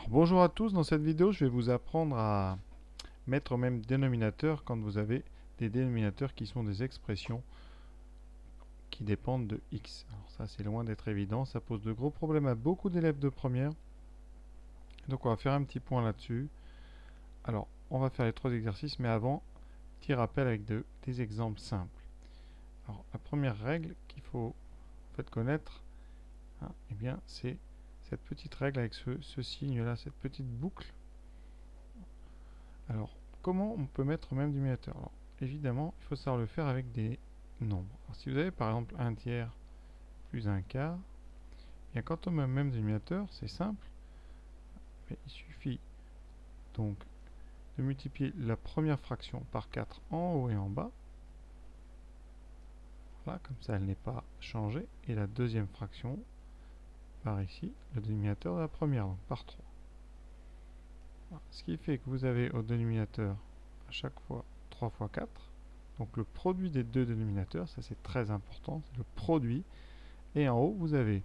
Bonjour à tous, dans cette vidéo je vais vous apprendre à mettre au même dénominateur quand vous avez des dénominateurs qui sont des expressions qui dépendent de x. Alors ça c'est loin d'être évident, ça pose de gros problèmes à beaucoup d'élèves de première. Donc on va faire un petit point là-dessus. Alors on va faire les trois exercices, mais avant, petit rappel avec des exemples simples. Alors la première règle qu'il faut en fait connaître, eh bien c'est cette petite règle avec ce signe là, cette petite boucle. Alors, comment on peut mettre au même dénominateur? Alors, évidemment, il faut savoir le faire avec des nombres. Alors, si vous avez par exemple un tiers plus un quart, bien quand on met au même dénominateur, c'est simple. Mais il suffit donc de multiplier la première fraction par 4 en haut et en bas. Voilà, comme ça elle n'est pas changée. Et la deuxième fraction par ici, le dénominateur de la première, donc par 3. Voilà. Ce qui fait que vous avez au dénominateur à chaque fois 3 fois 4. Donc le produit des deux dénominateurs, ça c'est très important, c'est le produit. Et en haut, vous avez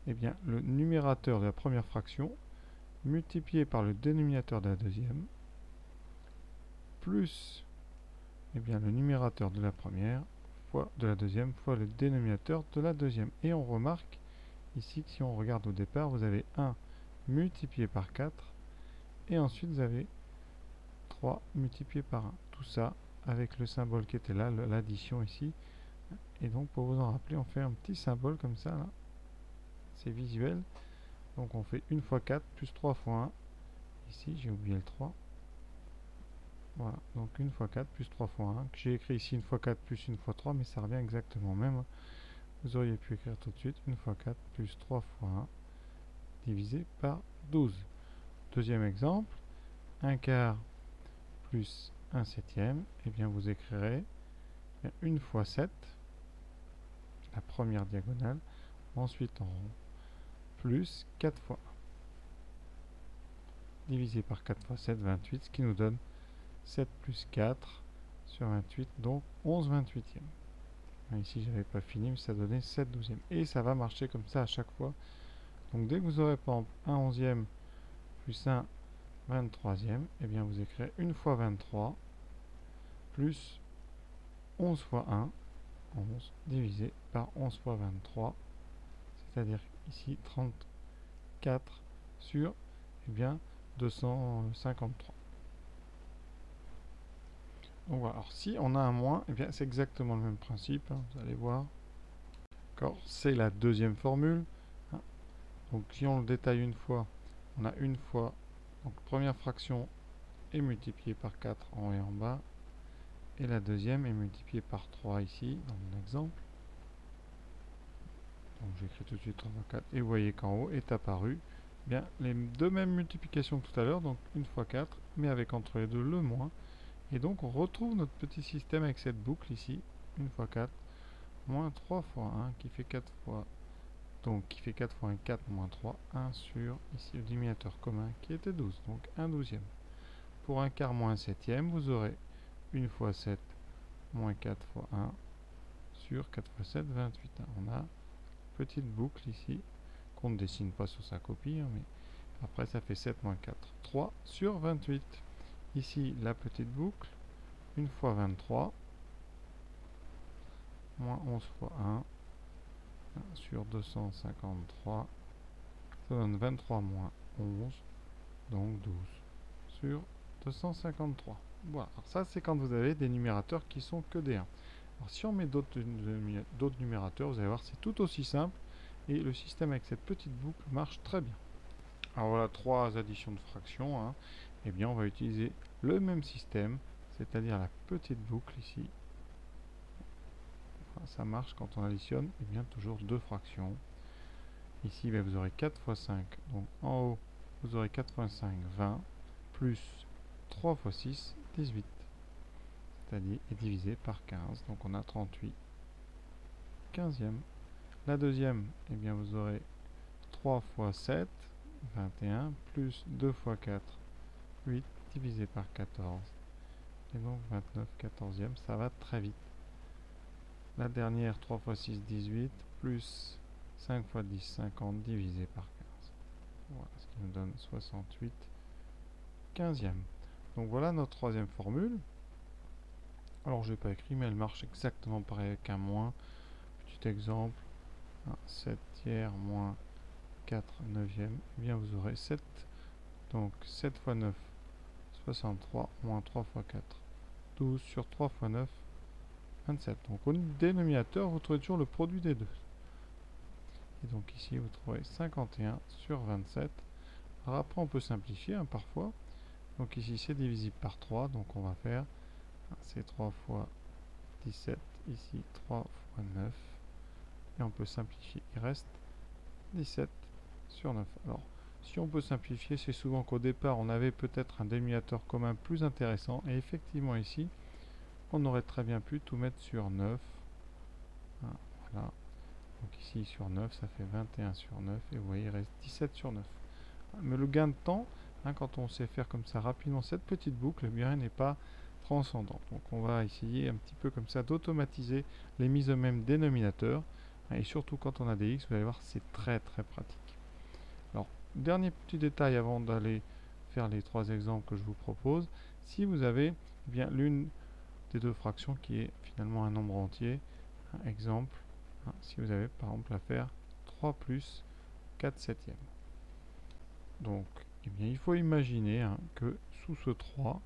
bien, le numérateur de la première fraction multiplié par le dénominateur de la deuxième, plus bien, le numérateur de la première fois de la deuxième fois le dénominateur de la deuxième. Et on remarque ici que si on regarde au départ, vous avez 1 multiplié par 4 et ensuite vous avez 3 multiplié par 1. Tout ça avec le symbole qui était là, l'addition ici. Et donc pour vous en rappeler, on fait un petit symbole comme ça, là. C'est visuel. Donc on fait 1 fois 4 plus 3 fois 1. Ici, j'ai oublié le 3. Voilà, donc 1 fois 4 plus 3 fois 1. J'ai écrit ici 1 fois 4 plus 1 fois 3, mais ça revient exactement au même. Vous auriez pu écrire tout de suite 1 fois 4 plus 3 fois 1 divisé par 12. Deuxième exemple, 1 quart plus 1 septième. Et bien vous écrirez 1 fois 7, la première diagonale, ensuite en rond, plus 4 fois 1. Divisé par 4 fois 7, 28, ce qui nous donne 7 plus 4 sur 28, donc 11 28e. Ici, j'avais pas fini, mais ça donnait 7 douzièmes. Et ça va marcher comme ça à chaque fois. Donc, dès que vous aurez par exemple 1 onzième plus 1 23e, et bien vous écrivez 1 fois 23 plus 11 fois 1, 11, divisé par 11 fois 23, c'est-à-dire ici 34 sur bien 253. Donc voilà. Alors si on a un moins, eh bien c'est exactement le même principe, hein, vous allez voir. C'est la deuxième formule. Hein. Donc si on le détaille une fois, on a une fois, donc première fraction est multipliée par 4 en haut et en bas, et la deuxième est multipliée par 3 ici, dans mon exemple. Donc j'écris tout de suite 3 fois 4, et vous voyez qu'en haut est apparu bien les deux mêmes multiplications que tout à l'heure, donc 1 fois 4, mais avec entre les deux le moins. Et donc on retrouve notre petit système avec cette boucle ici, 1 fois 4, moins 3 fois 1, qui fait 4 fois, donc qui fait 4 fois 1, 4 moins 3, 1 sur, ici le dénominateur commun, qui était 12, donc 1 douzième. Pour un quart moins un septième, vous aurez 1 fois 7 moins 4 fois 1 sur 4 fois 7, 28. On a une petite boucle ici, qu'on ne dessine pas sur sa copie, mais après ça fait 7 moins 4, 3 sur 28. Ici, la petite boucle, 1 fois 23, moins 11 fois 1, sur 253, ça donne 23 moins 11, donc 12, sur 253. Voilà, alors ça c'est quand vous avez des numérateurs qui sont que des 1. Alors si on met d'autres numérateurs, vous allez voir, c'est tout aussi simple, et le système avec cette petite boucle marche très bien. Alors voilà, trois additions de fractions, hein. Eh bien on va utiliser le même système, c'est-à-dire la petite boucle ici. Enfin, ça marche quand on additionne, et bien toujours deux fractions. Ici vous aurez 4 fois 5, donc en haut vous aurez 4 fois 5, 20, plus 3 fois 6, 18, c'est-à-dire est divisé par 15, donc on a 38 quinzième. La deuxième, eh bien vous aurez 3 fois 7, 21, plus 2 fois 4, 8, divisé par 14, et donc 29 quatorzième, ça va très vite. La dernière, 3 fois 6, 18, plus 5 fois 10, 50, divisé par 15. Voilà, ce qui nous donne 68 quinzième. Donc voilà notre troisième formule. Alors je n'ai pas écrit, mais elle marche exactement pareil avec un moins. Petit exemple, 7 tiers moins 4 neuvième, eh bien vous aurez 7. Donc 7 fois 9, 63, moins 3 fois 4, 12 sur 3 fois 9, 27. Donc au dénominateur, vous trouvez toujours le produit des deux. Et donc ici, vous trouvez 51 sur 27. Alors après, on peut simplifier parfois. Donc ici, c'est divisible par 3. Donc on va faire, c'est 3 fois 17. Ici, 3 fois 9. Et on peut simplifier. Il reste 17 sur 9. Alors, si on peut simplifier, c'est souvent qu'au départ, on avait peut-être un dénominateur commun plus intéressant. Et effectivement, ici, on aurait très bien pu tout mettre sur 9. Voilà. Donc ici, sur 9, ça fait 21 sur 9. Et vous voyez, il reste 17 sur 9. Mais le gain de temps, quand on sait faire comme ça rapidement cette petite boucle, eh bien, n'est pas transcendant. Donc on va essayer un petit peu comme ça d'automatiser les mises au même dénominateur. Et surtout quand on a des x, vous allez voir, c'est très très pratique. Alors, dernier petit détail avant d'aller faire les trois exemples que je vous propose. Si vous avez bien l'une des deux fractions qui est finalement un nombre entier, exemple, si vous avez par exemple à faire 3 plus 4 septièmes. Donc, eh bien, il faut imaginer que sous ce 3,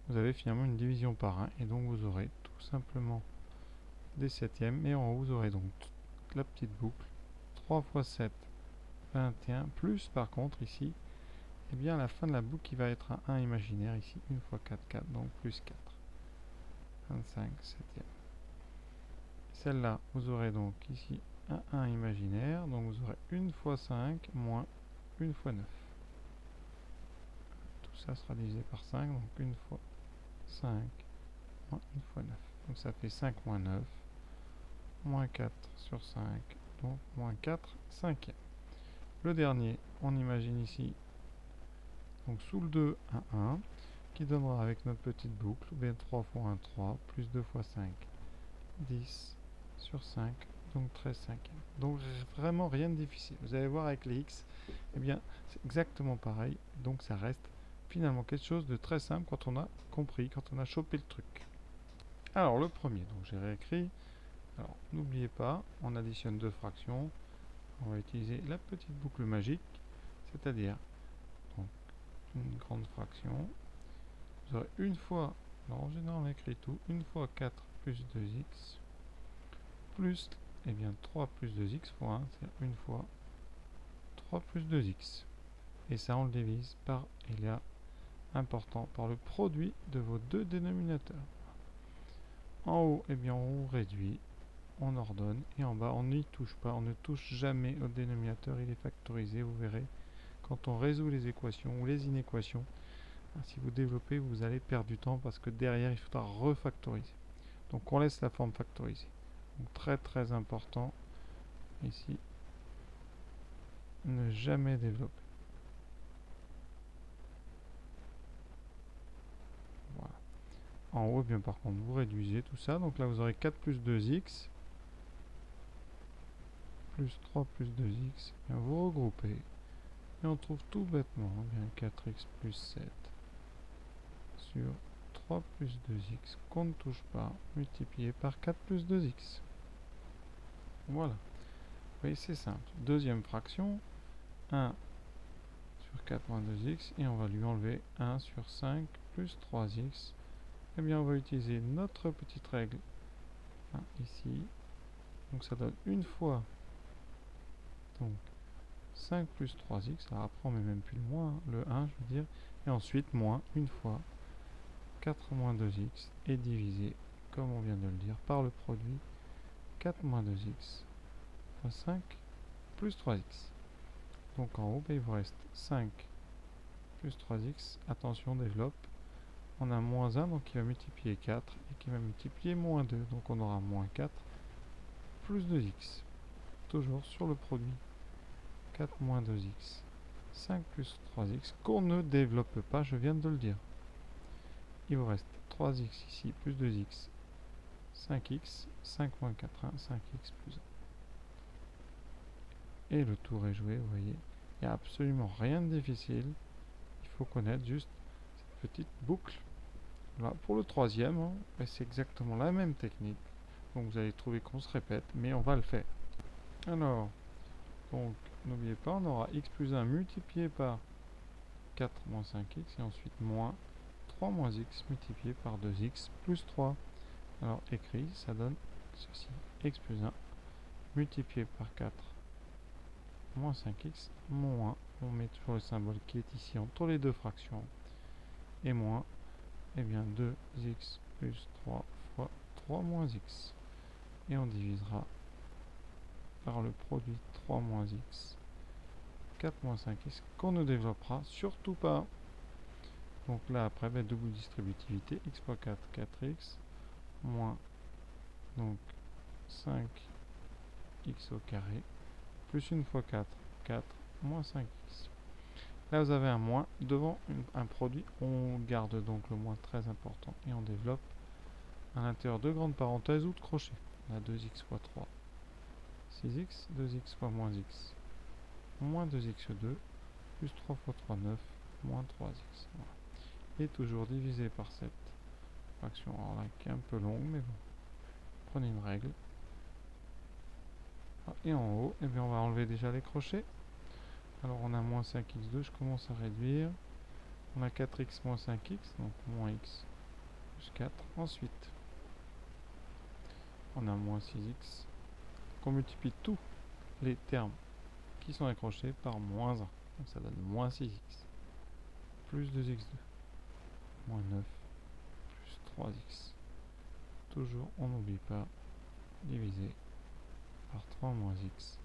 vous avez finalement une division par 1, et donc vous aurez tout simplement des septièmes, et en haut vous aurez donc la petite boucle, 3 fois 7, 21, plus par contre ici, eh bien à la fin de la boucle qui va être un 1 imaginaire, ici 1 fois 4, 4, donc plus 4, 25 septièmes. Celle-là, vous aurez donc ici un 1 imaginaire, donc vous aurez 1 fois 5 moins 1 fois 9. Tout ça sera divisé par 5, donc 1 fois 5 moins 1 fois 9. Donc ça fait 5 moins 9, moins 4 sur 5, donc moins 4 cinquième. Le dernier, on imagine ici, donc sous le 2, un 1, qui donnera avec notre petite boucle, bien 3 fois 1, 3, plus 2 fois 5, 10 sur 5, donc 13 cinquième. Donc vraiment rien de difficile. Vous allez voir avec les x, eh bien c'est exactement pareil, donc ça reste finalement quelque chose de très simple quand on a compris, quand on a chopé le truc. Alors le premier, donc j'ai réécrit. Alors n'oubliez pas, on additionne deux fractions. On va utiliser la petite boucle magique, c'est-à-dire donc une grande fraction. Vous aurez une fois, alors en général on écrit tout, une fois 4 plus 2x, plus, et bien 3 plus 2x fois 1, c'est une fois 3 plus 2x. Et ça on le divise par, il y a important, par le produit de vos deux dénominateurs. En haut, eh bien on réduit, on ordonne, et en bas on n'y touche pas, on ne touche jamais au dénominateur, il est factorisé, vous verrez. Quand on résout les équations ou les inéquations, si vous développez, vous allez perdre du temps parce que derrière, il faudra refactoriser. Donc on laisse la forme factorisée. Donc très très important ici, ne jamais développer. Voilà. En haut, bien par contre, vous réduisez tout ça. Donc là, vous aurez 4 plus 2x plus 3 plus 2x. Bien, vous regroupez. Et on trouve tout bêtement bien 4x plus 7 sur 3 plus 2x qu'on ne touche pas, multiplié par 4 plus 2x. Voilà. Vous voyez, c'est simple. Deuxième fraction, 1 sur 4 moins 2x, et on va lui enlever 1 sur 5 plus 3x. Eh bien, on va utiliser notre petite règle ici. Donc ça donne une fois donc 5 plus 3x. Alors après, on met même plus le moins, le 1, je veux dire. Et ensuite, moins une fois 4 moins 2x est divisé, comme on vient de le dire, par le produit 4 moins 2x fois 5 plus 3x. Donc en haut, il vous reste 5 plus 3x. Attention, développe. On a moins 1, donc qui va multiplier 4, et qui va multiplier moins 2. Donc on aura moins 4 plus 2x. Toujours sur le produit 4 moins 2x. 5 plus 3x, qu'on ne développe pas, je viens de le dire. Il vous reste 3x ici, plus 2x, 5x, 5 moins 4, 1, 5x plus 1. Et le tour est joué, vous voyez, Il n'y a absolument rien de difficile. Il faut connaître juste cette petite boucle. Voilà, pour le troisième, hein, c'est exactement la même technique. Donc vous allez trouver qu'on se répète, mais on va le faire. Alors, donc n'oubliez pas, on aura x plus 1 multiplié par 4 moins 5x, et ensuite moins 3 moins x multiplié par 2x plus 3. Alors écrit, ça donne ceci. X plus 1 multiplié par 4 moins 5x moins, on met toujours le symbole qui est ici entre les deux fractions, et moins, et bien 2x plus 3 fois 3 moins x. Et on divisera par le produit 3 moins x, 4 moins 5x, qu'on ne développera surtout pas. Donc là après, double distributivité, x fois 4, 4x, moins donc 5x au carré, plus 1 fois 4, 4, moins 5x. Là vous avez un moins devant un produit, on garde donc le moins très important et on développe à l'intérieur de grandes parenthèses ou de crochets. On a 2x fois 3, 6x, 2x fois moins x, moins 2x2, plus 3 fois 3, 9, moins 3x. Voilà. Et toujours divisé par cette fraction, alors là qui est un peu longue, mais bon, prenez une règle. Et en haut, eh bien, on va enlever déjà les crochets. Alors on a moins 5x2, je commence à réduire. On a 4x moins 5x, donc moins x plus 4. Ensuite, on a moins 6x. On multiplie tous les termes qui sont accrochés par moins 1. Donc ça donne moins 6x. Plus 2x2. Moins 9. Plus 3x. Toujours, on n'oublie pas, divisé par 3 moins x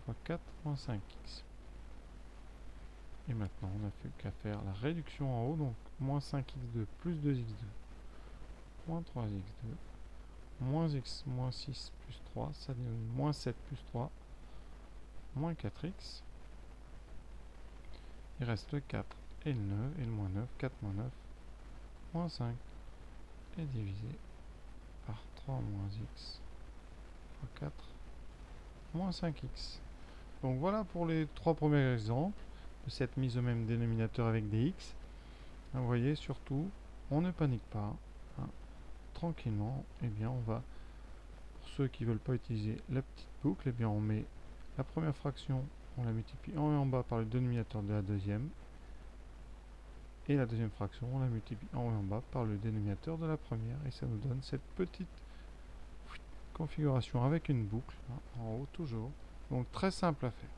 fois 4 moins 5x. Et maintenant, on n'a plus qu'à faire la réduction en haut, donc moins 5x2 plus 2x2, moins 3x2, moins x moins 6 plus 3, ça donne moins 7 plus 3, moins 4x. Il reste le 4 et le 9, et le moins 9, 4 moins 9, moins 5, et divisé par 3 moins x fois 4, moins 5x. Donc voilà pour les trois premiers exemples de cette mise au même dénominateur avec des x. Vous voyez, surtout, on ne panique pas. Hein. Tranquillement, eh bien, on va, pour ceux qui ne veulent pas utiliser la petite boucle, eh bien, on met la première fraction, on la multiplie en haut et en bas par le dénominateur de la deuxième. Et la deuxième fraction, on la multiplie en haut et en bas par le dénominateur de la première. Et ça nous donne cette petite configuration avec une boucle, hein, en haut toujours. Donc très simple à faire.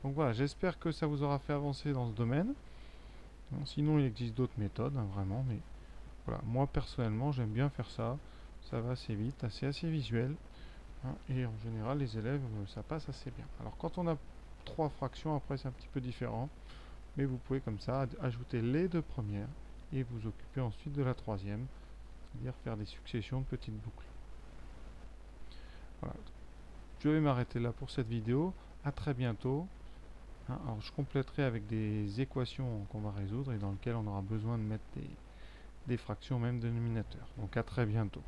Donc voilà, j'espère que ça vous aura fait avancer dans ce domaine. Bon, sinon, il existe d'autres méthodes, hein, vraiment, mais voilà, moi personnellement, j'aime bien faire ça. Ça va assez vite, assez visuel. Hein, et en général, les élèves, ça passe assez bien. Alors quand on a trois fractions, après c'est un petit peu différent. Mais vous pouvez comme ça ajouter les deux premières et vous occuper ensuite de la troisième. C'est-à-dire faire des successions de petites boucles. Voilà. Je vais m'arrêter là pour cette vidéo. À très bientôt. Hein, alors je compléterai avec des équations qu'on va résoudre et dans lesquelles on aura besoin de mettre des fractions au même dénominateur. Donc à très bientôt.